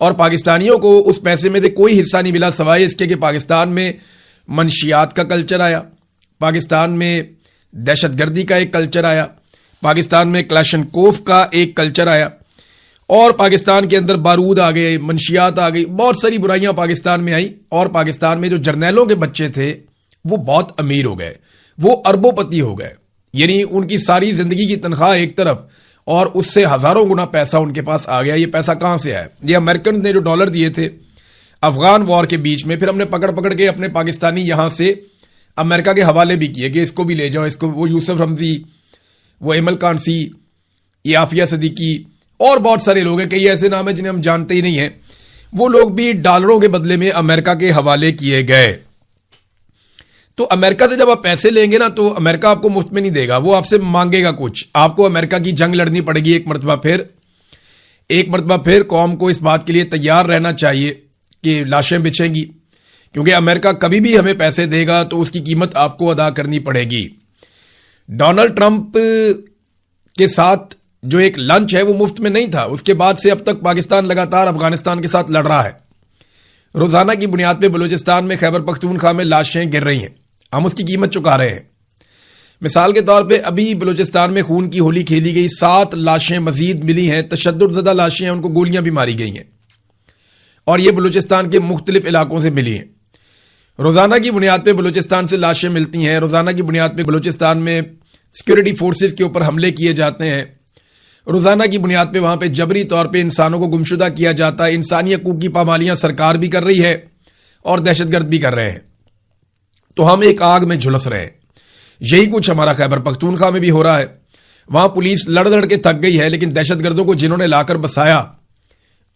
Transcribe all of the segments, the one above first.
اور پاکستانیوں کو اس پیسے میں سے کوئی حصہ نہیں ملا سوائے اس کے کہ پاکستان میں منشیات کا کلچر آیا، پاکستان میں دہشت گردی کا ایک کلچر آیا، پاکستان میں کلاشنکوف کا ایک کلچر آیا، اور پاکستان کے اندر بارود آ گئے، منشیات آ گئی، بہت ساری برائیاں پاکستان میں آئیں، اور پاکستان میں جو جرنیلوں کے بچے تھے وہ بہت امیر ہو گئے، وہ اربوں پتی ہو گئے، یعنی ان کی ساری زندگی کی تنخواہ ایک طرف اور اس سے ہزاروں گنا پیسہ ان کے پاس آ گیا۔ یہ پیسہ کہاں سے آیا؟ یہ امریکن نے جو ڈالر دیے تھے افغان وار کے بیچ میں، پھر ہم نے پکڑ کے اپنے پاکستانی یہاں سے امریکہ کے حوالے بھی کیے کہ اس کو بھی لے جاؤ، اس کو، وہ یوسف رمزی، وہ ایمل کانسی، یہ عافیہ صدیقی، اور بہت سارے لوگ ہیں، کئی ایسے نام ہیں جنہیں ہم جانتے ہی نہیں ہیں، وہ لوگ بھی ڈالروں کے بدلے میں امریکہ کے حوالے کیے گئے۔ تو امریکہ سے جب آپ پیسے لیں گے نا تو امریکہ آپ کو مفت میں نہیں دے گا، وہ آپ سے مانگے گا کچھ، آپ کو امریکہ کی جنگ لڑنی پڑے گی ایک مرتبہ پھر قوم کو اس بات کے لیے تیار رہنا چاہیے کہ لاشیں بچھیں گی، کیونکہ امریکہ کبھی بھی ہمیں پیسے دے گا تو اس کی قیمت آپ کو ادا کرنی پڑے گی۔ ڈونلڈ ٹرمپ کے ساتھ جو ایک لنچ ہے وہ مفت میں نہیں تھا، اس کے بعد سے اب تک پاکستان لگاتار افغانستان کے ساتھ لڑ رہا ہے، روزانہ کی بنیاد پہ بلوچستان میں خیبر پختونخوا میں لاشیں گر رہی ہیں، ہم اس کی قیمت چکا رہے ہیں۔ مثال کے طور پہ ابھی بلوچستان میں خون کی ہولی کھیلی گئی، 7 لاشیں مزید ملی ہیں، تشدد زدہ لاشیں ہیں، ان کو گولیاں بھی ماری گئی ہیں، اور یہ بلوچستان کے مختلف علاقوں سے ملی ہیں۔ روزانہ کی بنیاد پہ بلوچستان سے لاشیں ملتی ہیں، روزانہ کی بنیاد پہ بلوچستان میں سیکورٹی فورسز کے اوپر حملے کیے جاتے ہیں، روزانہ کی بنیاد پہ وہاں پہ جبری طور پہ انسانوں کو گمشدہ کیا جاتا ہے، انسانی حقوق کی پامالیاں سرکار بھی کر رہی ہے اور دہشت گرد بھی کر رہے ہیں، تو ہم ایک آگ میں جھلس رہے ہیں۔ یہی کچھ ہمارا خیبر پختونخوا میں بھی ہو رہا ہے، وہاں پولیس لڑ کے تھک گئی ہے، لیکن دہشت گردوں کو جنہوں نے لا کر بسایا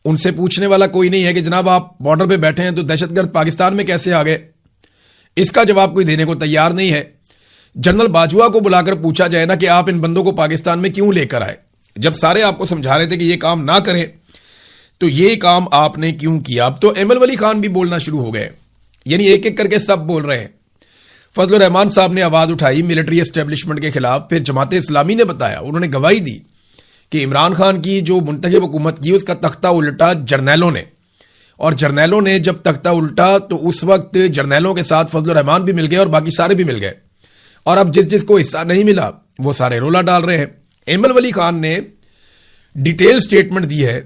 ان سے پوچھنے والا کوئی نہیں ہے کہ جناب آپ بارڈر پہ بیٹھے ہیں تو دہشت گرد پاکستان میں کیسے آ گئے؟ اس کا جواب کوئی دینے کو تیار نہیں ہے۔ جنرل باجوہ کو بلا کر پوچھا جائے نا کہ آپ ان بندوں کو پاکستان میں کیوں لے کر آئے، جب سارے آپ کو سمجھا رہے تھے کہ یہ کام نہ کریں تو یہ کام آپ نے کیوں کیا؟ اب تو ایمل ولی خان بھی بولنا شروع ہو گئے، یعنی ایک ایک کر کے سب بول رہے ہیں۔ فضل الرحمان صاحب نے آواز اٹھائی ملٹری اسٹیبلشمنٹ کے خلاف، پھر جماعت اسلامی نے بتایا، انہوں نے گواہی دی کہ عمران خان کی جو منتخب حکومت کی اس کا تختہ الٹا جرنیلوں نے، اور جرنیلوں نے جب تختہ الٹا تو اس وقت جرنیلوں کے ساتھ فضل الرحمان بھی مل گئے اور باقی سارے بھی مل گئے، اور اب جس کو حصہ نہیں ملا وہ سارے رولا ڈال رہے ہیں۔ ایمل ولی خان نے ڈیٹیل سٹیٹمنٹ دی ہے،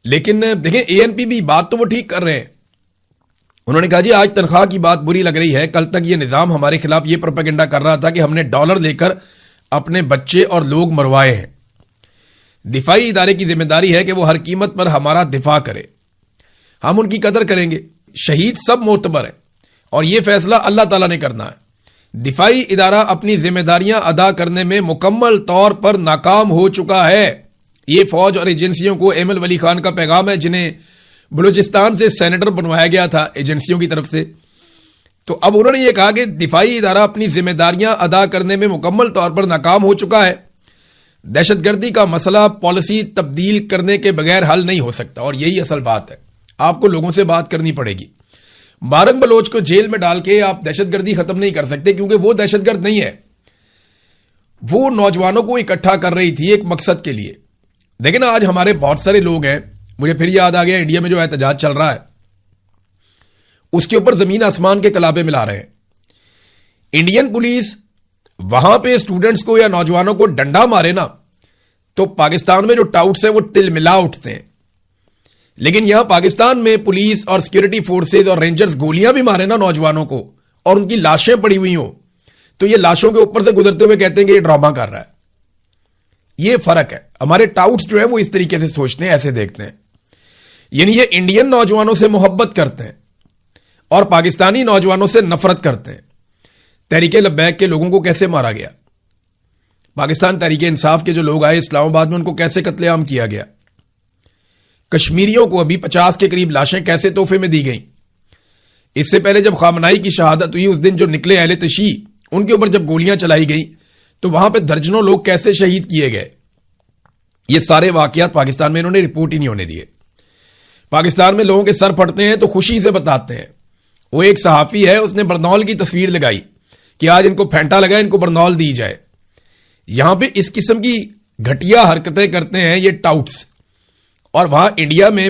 لیکن دیکھیں اے این پی بھی بات تو وہ ٹھیک کر رہے ہیں، انہوں نے کہا جی آج تنخواہ کی بات بری لگ رہی ہے، کل تک یہ نظام ہمارے خلاف یہ پروپیگنڈا کر رہا تھا کہ ہم نے ڈالر لے کر اپنے بچے اور لوگ مروائے ہیں۔ دفاعی ادارے کی ذمہ داری ہے کہ وہ ہر قیمت پر ہمارا دفاع کرے، ہم ان کی قدر کریں گے، شہید سب معتبر ہیں اور یہ فیصلہ اللہ تعالیٰ نے کرنا ہے۔ دفاعی ادارہ اپنی ذمہ داریاں ادا کرنے میں مکمل طور پر ناکام ہو چکا ہے، یہ فوج اور ایجنسیوں کو ایمل ولی خان کا پیغام ہے، جنہیں بلوچستان سے سینیٹر بنوایا گیا تھا ایجنسیوں کی طرف سے۔ تو اب انہوں نے یہ کہا کہ دفاعی ادارہ اپنی ذمہ داریاں ادا کرنے میں مکمل طور پر ناکام ہو چکا ہے، دہشت گردی کا مسئلہ پالیسی تبدیل کرنے کے بغیر حل نہیں ہو سکتا، اور یہی اصل بات ہے، آپ کو لوگوں سے بات کرنی پڑے گی۔ بارنگ بلوچ کو جیل میں ڈال کے آپ دہشت گردی ختم نہیں کر سکتے، کیونکہ وہ دہشت گرد نہیں ہے، وہ نوجوانوں کو اکٹھا کر رہی تھی ایک مقصد کے لیے۔ لیکن آج ہمارے بہت سارے لوگ ہیں، مجھے پھر یاد آ گیا انڈیا میں جو احتجاج چل رہا ہے اس کے اوپر زمین آسمان کے کلابے ملا رہے ہیں۔ انڈین پولیس وہاں پہ اسٹوڈنٹس کو یا نوجوانوں کو ڈنڈا مارے نا تو پاکستان میں جو ٹاؤٹس ہیں وہ تل ملا اٹھتے ہیں، لیکن یہاں پاکستان میں پولیس اور سیکورٹی فورسز اور رینجرز گولیاں بھی مارے نا نوجوانوں کو اور ان کی لاشیں پڑی ہوئی ہوں تو یہ لاشوں کے اوپر سے گزرتے ہوئے کہتے ہیں کہ یہ ڈرامہ کر رہا ہے۔ یہ فرق ہے، ہمارے ٹاؤٹس جو ہے وہ اس طریقے سے سوچتے ہیں، ایسے دیکھتے ہیں، یعنی یہ انڈین نوجوانوں سے محبت کرتے ہیں اور پاکستانی نوجوانوں سے نفرت کرتے ہیں۔ تحریک لبیک کے لوگوں کو کیسے مارا گیا، پاکستان تحریک انصاف کے جو لوگ آئے اسلام آباد میں ان کو کیسے قتل عام کیا گیا، کشمیریوں کو ابھی 50 کے قریب لاشیں کیسے تحفے میں دی گئیں۔ اس سے پہلے جب خامنائی کی شہادت ہوئی اس دن جو نکلے اہل تشیع ان کے اوپر جب گولیاں چلائی گئی تو وہاں پہ درجنوں لوگ کیسے شہید کیے گئے۔ یہ سارے واقعات پاکستان میں انہوں نے رپورٹ ہی نہیں ہونے دیے۔ پاکستان میں لوگوں کے سر پھٹتے ہیں تو خوشی سے بتاتے ہیں۔ وہ ایک صحافی ہے، اس نے برنول کی تصویر لگائی کہ آج ان کو پھینٹا لگا، ان کو برنول دی جائے۔ یہاں پہ اس قسم کی گھٹیا حرکتیں کرتے ہیں یہ ٹاؤٹس، اور وہاں انڈیا میں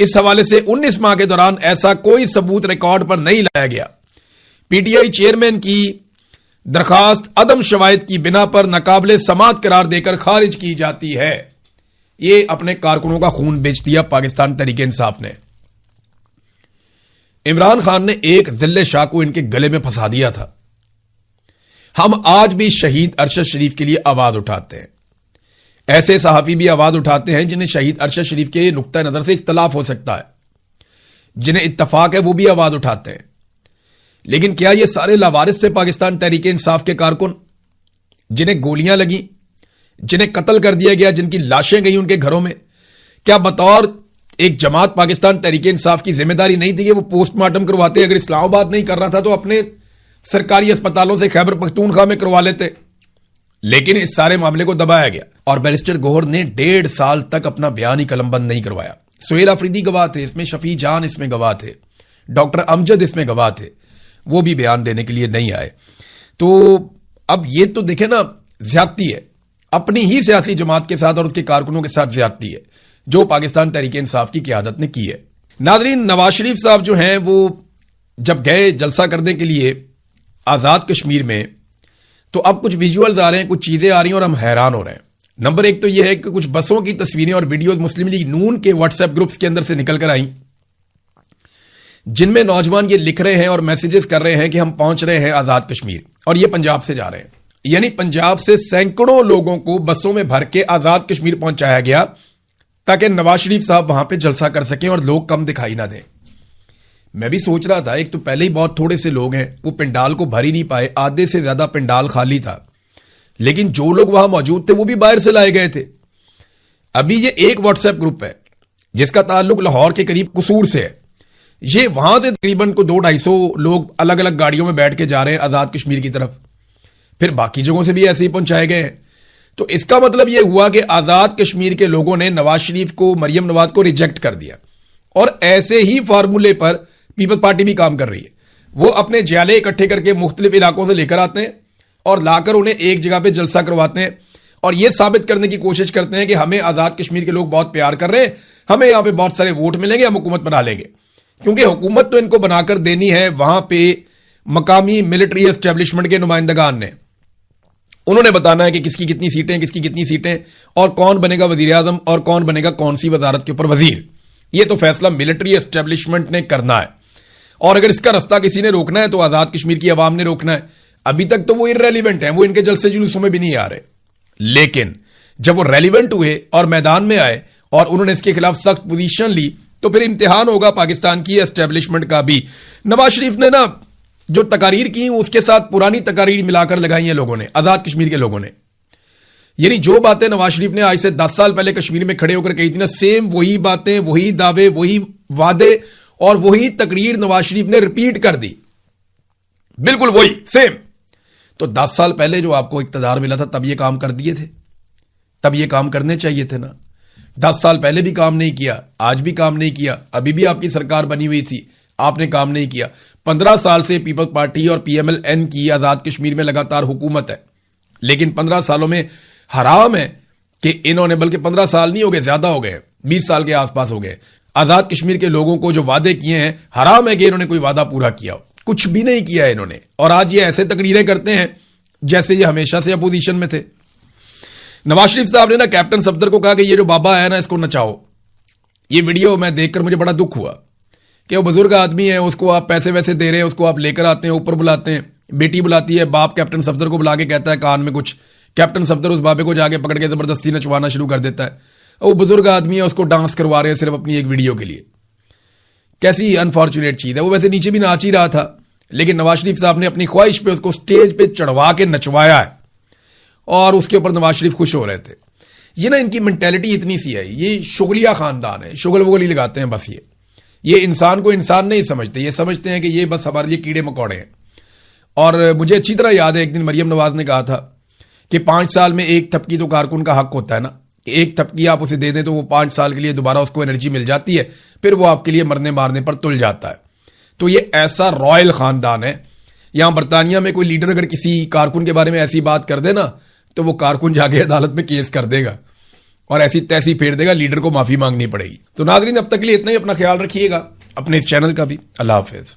اس حوالے سے 19 ماہ کے دوران ایسا کوئی ثبوت ریکارڈ پر نہیں لایا گیا۔ پی ٹی آئی چیئرمین کی درخواست عدم شواہد کی بنا پر ناقابل سماعت قرار دے کر خارج کی جاتی ہے۔ یہ اپنے کارکنوں کا خون بیچ دیا پاکستان تحریک انصاف نے۔ عمران خان نے ایک ذل شاہ کو ان کے گلے میں پھنسا دیا تھا۔ ہم آج بھی شہید ارشد شریف کے لیے آواز اٹھاتے ہیں۔ ایسے صحافی بھی آواز اٹھاتے ہیں جنہیں شہید ارشد شریف کے نقطہ نظر سے اختلاف ہو سکتا ہے، جنہیں اتفاق ہے وہ بھی آواز اٹھاتے ہیں۔ لیکن کیا یہ سارے لاوارث تھے پاکستان تحریک انصاف کے کارکن، جنہیں گولیاں لگیں، جنہیں قتل کر دیا گیا، جن کی لاشیں گئی ان کے گھروں میں؟ کیا بطور ایک جماعت پاکستان تحریک انصاف کی ذمہ داری نہیں تھی کہ وہ پوسٹ مارٹم کرواتے؟ اگر اسلام آباد نہیں کر رہا تھا تو اپنے سرکاری اسپتالوں سے خیبر پختونخوا میں کروا لیتے۔ لیکن اس سارے معاملے کو دبایا گیا اور بیرسٹر گوہر نے 1.5 سال تک اپنا بیان ہی قلم بند نہیں کروایا۔ سہیل آفریدی گواہ تھے اس میں، شفیع جان اس میں گواہ تھے، ڈاکٹر امجد اس میں گواہ تھے، وہ بھی بیان دینے کے لیے نہیں آئے۔ تو اب یہ تو دیکھیں نا، زیادتی ہے، اپنی ہی سیاسی جماعت کے ساتھ اور اس کے کارکنوں کے ساتھ زیادتی ہے جو پاکستان تحریک انصاف کی قیادت نے کی ہے۔ ناظرین، نواز شریف صاحب جو ہیں وہ جب گئے جلسہ کرنے کے لیے آزاد کشمیر میں، تو اب کچھ ویژولز آ رہے ہیں، کچھ چیزیں آ رہی ہیں اور ہم حیران ہو رہے ہیں۔ نمبر ایک تو یہ ہے کہ کچھ بسوں کی تصویریں اور ویڈیوز مسلم لیگ نون کے واٹس ایپ گروپس کے اندر سے نکل کر آئیں، جن میں نوجوان یہ لکھ رہے ہیں اور میسیجز کر رہے ہیں کہ ہم پہنچ رہے ہیں آزاد کشمیر، اور یہ پنجاب سے جا رہے ہیں۔ یعنی پنجاب سے سینکڑوں لوگوں کو بسوں میں بھر کے آزاد کشمیر پہنچایا گیا تاکہ نواز شریف صاحب وہاں پہ جلسہ کر سکیں اور لوگ کم دکھائی نہ دیں۔ میں بھی سوچ رہا تھا، ایک تو پہلے ہی بہت تھوڑے سے لوگ ہیں، وہ پنڈال کو بھر ہی نہیں پائے، آدھے سے زیادہ پنڈال خالی تھا، لیکن جو لوگ وہاں موجود تھے وہ بھی باہر سے لائے گئے تھے۔ ابھی یہ ایک واٹس ایپ گروپ ہے جس کا تعلق لاہور کے قریب قصور سے ہے، یہ وہاں سے تقریباً کو 200-250 لوگ الگ الگ گاڑیوں میں بیٹھ کے جا رہے ہیں آزاد کشمیر کی طرف، پھر باقی جگہوں سے بھی ایسے ہی پہنچائے گئے ہیں۔ تو اس کا مطلب یہ ہوا کہ آزاد کشمیر کے لوگوں نے نواز شریف کو، مریم نواز کو ریجیکٹ کر دیا، اور ایسے ہی فارمولے پر پیپلز پارٹی بھی کام کر رہی ہے۔ وہ اپنے جالے اکٹھے کر کے مختلف علاقوں سے لے کر آتے ہیں اور لا کر انہیں ایک جگہ پہ جلسہ کرواتے ہیں، اور یہ ثابت کرنے کی کوشش کرتے ہیں کہ ہمیں آزاد کشمیر کے لوگ بہت پیار کر رہے ہیں، ہمیں یہاں پہ بہت سارے ووٹ ملیں گے، ہم حکومت بنا لیں گے۔ کیونکہ حکومت تو ان کو بنا کر دینی ہے وہاں پہ مقامی ملٹری اسٹیبلشمنٹ کے نمائندگان نے، انہوں نے بتانا ہے کہ کس کی کتنی سیٹیں، کس کی کتنی سیٹیں، اور کون بنے گا وزیر اعظم اور کون بنے گا کون سی وزارت کے اوپر وزیر۔ یہ تو فیصلہ ملٹری اسٹیبلشمنٹ نے کرنا ہے، اور اگر اس کا رستہ کسی نے روکنا ہے تو آزاد کشمیر کی عوام نے روکنا ہے۔ ابھی تک تو وہ irrelevant ہیں، وہ ان کے جلسے جلوسوں میں بھی نہیں آ رہے، لیکن جب وہ ریلیونٹ ہوئے اور میدان میں آئے اور انہوں نے اس کے خلاف سخت پوزیشن لی تو پھر امتحان ہوگا پاکستان کی اسٹیبلشمنٹ کا بھی۔ نواز شریف نے نا جو تقاریر کی اس کے ساتھ پرانی تقاریر ملا کر لگائی ہیں لوگوں نے، آزاد کشمیر کے لوگوں نے، یعنی جو باتیں نواز شریف نے آج سے 10 سال پہلے کشمیر میں کھڑے ہو کر کہی تھی نا، سیم وہی باتیں، وہی دعوے، وہی وعدے اور وہی تقریر نواز شریف نے ریپیٹ کر دی، بالکل وہی سیم۔ تو 10 سال پہلے جو آپ کو اقتدار ملا تھا تب یہ کام کر دیے تھے، تب یہ کام کرنے چاہیے تھے نا۔ 10 سال پہلے بھی کام نہیں کیا، آج بھی کام نہیں کیا، ابھی بھی آپ کی سرکار بنی ہوئی تھی، آپ نے کام نہیں کیا۔ 15 سال سے پیپلز پارٹی اور پی ایم ایل این کی آزاد کشمیر میں لگاتار حکومت ہے، لیکن 15 سالوں میں حرام ہے کہ انہوں نے، بلکہ 15 سال نہیں ہو گئے، زیادہ ہو گئے، 20 سال کے آس پاس ہو گئے، آزاد کشمیر کے لوگوں کو جو وعدے کیے ہیں، حرام ہے کہ انہوں نے کوئی وعدہ پورا کیا ہو، کچھ بھی نہیں کیا انہوں نے، اور آج یہ ایسے تقریریں کرتے ہیں جیسے یہ ہمیشہ سے اپوزیشن میں تھے۔ نواز شریف صاحب نے نا کیپٹن صفدر کو کہا کہ یہ جو بابا ہے نا اس کو نچاؤ۔ یہ ویڈیو میں دیکھ کر مجھے بڑا دکھ ہوا کہ وہ بزرگ آدمی ہے، اس کو آپ پیسے ویسے دے رہے ہیں، اس کو آپ لے کر آتے ہیں، اوپر بلاتے ہیں، بیٹی بلاتی ہے، باپ کیپٹن صفدر کو بلا کے کہتا ہے کان میں کچھ، کیپٹن صفدر اس بابے کو جا کے پکڑ کے زبردستی نچوانا شروع کر دیتا ہے۔ وہ بزرگ آدمی ہے، اس کو ڈانس کروا رہے ہیں صرف اپنی ایک ویڈیو کے لیے۔ کیسی انفارچونیٹ چیز ہے، وہ ویسے نیچے بھی ناچ ہی رہا تھا، لیکن نواز شریف صاحب نے اپنی خواہش پہ اس کو سٹیج پہ چڑھوا کے نچوایا ہے، اور اس کے اوپر نواز شریف خوش ہو رہے تھے۔ یہ نا ان کی مینٹیلٹی اتنی سی ہے، یہ شغلیہ خاندان ہے، شغل وغل ہی لگاتے ہیں بس۔ یہ انسان کو انسان نہیں سمجھتے، یہ سمجھتے ہیں کہ یہ بس ہمارے لیے کیڑے مکوڑے ہیں۔ اور مجھے اچھی طرح یاد ہے ایک دن مریم نواز نے کہا تھا کہ 5 سال میں ایک تھپکی تو کارکن کا حق ہوتا ہے نا، ایک تھپکی آپ اسے دے دیں تو وہ 5 سال کے لیے دوبارہ اس کو انرجی مل جاتی ہے، پھر وہ آپ کے لیے مرنے مارنے پر تل جاتا ہے۔ تو یہ ایسا رائل خاندان ہے، یہاں برطانیہ میں کوئی لیڈر اگر کسی کارکن کے بارے میں ایسی بات کر دے نا تو وہ کارکن جا کے عدالت میں کیس کر دے گا، اور ایسی تیسی پھیر دے گا, لیڈر کو معافی مانگنی پڑے گی. تو ناظرین اب تک کے لیے اتنا ہی. اپنا خیال رکھیے گا, اپنے اس چینل کا بھی. اللہ حافظ.